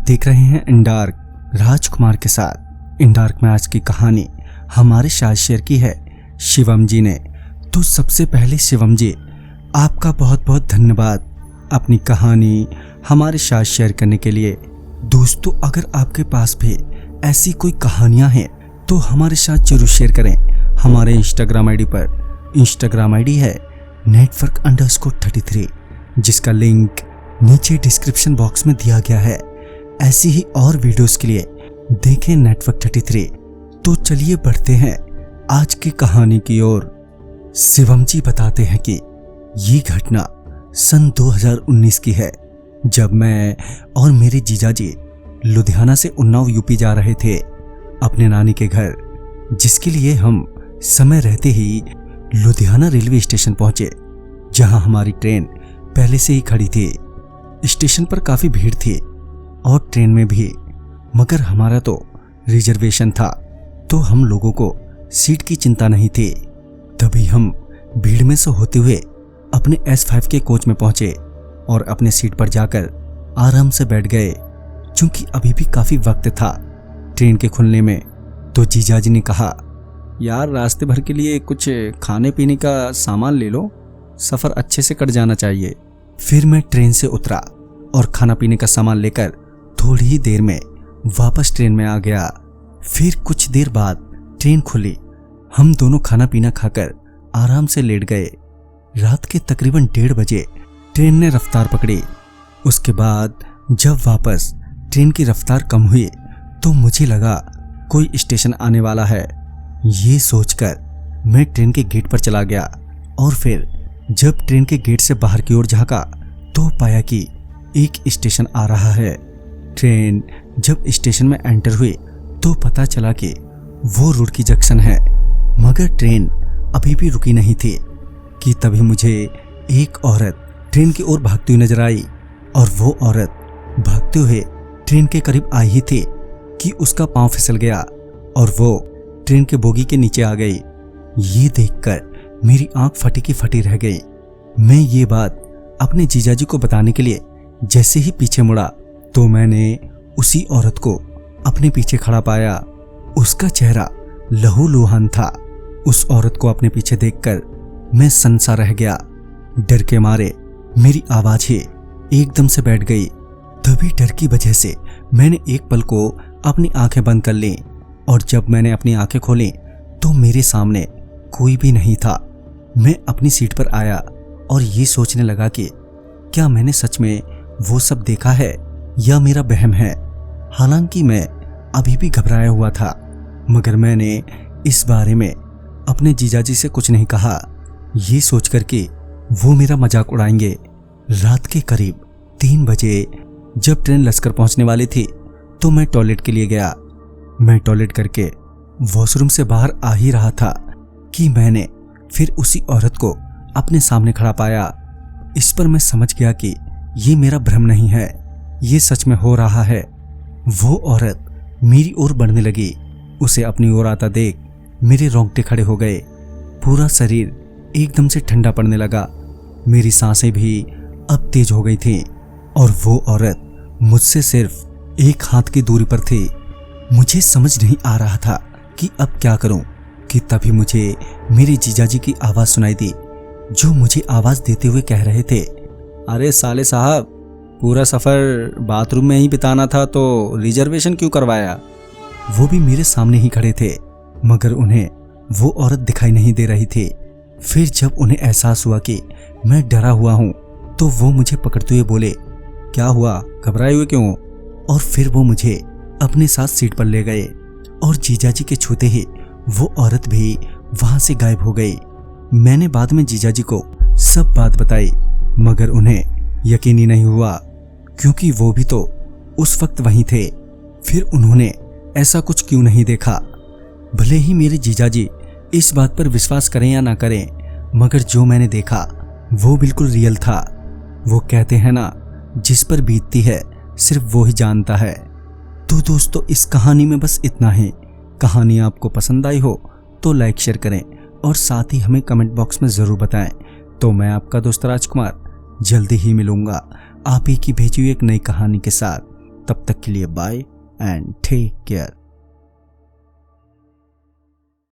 देख रहे हैं इन डार्क राजकुमार के साथ। इन डार्क में आज की कहानी हमारे साथ शेयर की है शिवम जी ने। तो सबसे पहले शिवम जी, आपका बहुत बहुत धन्यवाद अपनी कहानी हमारे साथ शेयर करने के लिए। दोस्तों, अगर आपके पास भी ऐसी कोई कहानियां हैं तो हमारे साथ जरूर शेयर करें। हमारे इंस्टाग्राम आईडी पर, इंस्टाग्राम आईडी है network_33, जिसका लिंक नीचे डिस्क्रिप्शन बॉक्स में दिया गया है। ऐसी ही और वीडियोस के लिए देखें network33। तो चलिए बढ़ते हैं आज की कहानी की ओर। शिवम जी बताते हैं कि ये घटना सन 2019 की है, जब मैं और मेरे जीजाजी लुधियाना से उन्नाव यूपी जा रहे थे अपने नानी के घर, जिसके लिए हम समय रहते ही लुधियाना रेलवे स्टेशन पहुंचे, जहां हमारी ट्रेन पहले से ही खड़ी थी। स्टेशन पर काफी भीड़ थी और ट्रेन में भी, मगर हमारा तो रिजर्वेशन था, तो हम लोगों को सीट की चिंता नहीं थी। तभी हम भीड़ में से होते हुए अपने S5 के कोच में पहुंचे और अपने सीट पर जाकर आराम से बैठ गए। चूंकि अभी भी काफी वक्त था ट्रेन के खुलने में, तो जीजाजी ने कहा, यार रास्ते भर के लिए कुछ खाने पीने का सामान ले लो, सफर अच्छे से कट जाना चाहिए। फिर मैं ट्रेन से उतरा और खाना पीने का सामान लेकर थोड़ी ही देर में वापस ट्रेन में आ गया। फिर कुछ देर बाद ट्रेन खुली। हम दोनों खाना पीना खाकर आराम से लेट गए। रात के तकरीबन 1:30 बजे ट्रेन ने रफ्तार पकड़ी। उसके बाद जब वापस ट्रेन की रफ्तार कम हुई तो मुझे लगा कोई स्टेशन आने वाला है। ये सोचकर मैं ट्रेन के गेट पर चला गया और फिर जब ट्रेन के गेट से बाहर की ओर झांका तो पाया कि एक स्टेशन आ रहा है। ट्रेन जब स्टेशन में एंटर हुई तो पता चला कि वो रुड़की जंक्शन है, मगर ट्रेन अभी भी रुकी नहीं थी कि तभी मुझे एक औरत ट्रेन की ओर भागती हुई नजर आई। और वो औरत भागते हुए ट्रेन के करीब आई ही थी कि उसका पांव फिसल गया और वो ट्रेन के बोगी के नीचे आ गई। ये देखकर मेरी आंख फटी की फटी रह गई। मैं ये बात अपने जीजाजी को बताने के लिए जैसे ही पीछे मुड़ा तो मैंने उसी औरत को अपने पीछे खड़ा पाया। उसका चेहरा लहूलुहान था। उस औरत को अपने पीछे देखकर मैं सनसा रह गया। डर के मारे मेरी आवाज ही एकदम से बैठ गई। तभी डर की वजह से मैंने एक पल को अपनी आंखें बंद कर ली और जब मैंने अपनी आंखें खोली तो मेरे सामने कोई भी नहीं था। मैं अपनी सीट पर आया और ये सोचने लगा कि क्या मैंने सच में वो सब देखा है या मेरा वहम है। हालांकि मैं अभी भी घबराया हुआ था, मगर मैंने इस बारे में अपने जीजाजी से कुछ नहीं कहा, ये सोचकर कि वो मेरा मजाक उड़ाएंगे। रात के करीब 3 बजे जब ट्रेन लश्कर पहुंचने वाली थी तो मैं टॉयलेट के लिए गया। मैं टॉयलेट करके वॉशरूम से बाहर आ ही रहा था कि मैंने फिर उसी औरत को अपने सामने खड़ा पाया। इस पर मैं समझ गया कि ये मेरा भ्रम नहीं है, ये सच में हो रहा है। वो औरत मेरी ओर बढ़ने लगी। उसे अपनी ओर आता देख मेरे रोंगटे खड़े हो गए। पूरा शरीर एकदम से ठंडा पड़ने लगा। मेरी सांसें भी अब तेज हो गई थी और वो औरत मुझसे सिर्फ 1 हाथ की दूरी पर थी। मुझे समझ नहीं आ रहा था कि अब क्या करूं कि तभी मुझे मेरे जीजाजी की आवाज सुनाई दी, जो मुझे आवाज देते हुए कह रहे थे, अरे साले साहब, पूरा सफर बाथरूम में ही बिताना था तो रिजर्वेशन क्यों करवाया। वो भी मेरे सामने ही खड़े थे, मगर उन्हें वो औरत दिखाई नहीं दे रही थी। फिर जब उन्हें एहसास हुआ कि मैं डरा हुआ हूं तो वो मुझे पकड़ते हुए बोले, क्या हुआ, घबराए हुए क्यों। और फिर वो मुझे अपने साथ सीट पर ले गए और जीजाजी के छूते ही वो औरत भी वहां से गायब हो गई। मैंने बाद में जीजाजी को सब बात बताई, मगर उन्हें यकीन ही नहीं हुआ, क्योंकि वो भी तो उस वक्त वहीं थे। फिर उन्होंने ऐसा कुछ क्यों नहीं देखा। भले ही मेरे जीजाजी इस बात पर विश्वास करें या ना करें, मगर जो मैंने देखा वो बिल्कुल रियल था। वो कहते हैं ना, जिस पर बीतती है सिर्फ वो ही जानता है। तो दोस्तों, इस कहानी में बस इतना ही। कहानी आपको पसंद आई हो तो लाइक शेयर करें और साथ ही हमें कमेंट बॉक्स में ज़रूर बताएं। तो मैं आपका दोस्त राजकुमार जल्दी ही मिलूंगा आप ही की भेजी हुई एक नई कहानी के साथ। तब तक के लिए बाय एंड टेक केयर।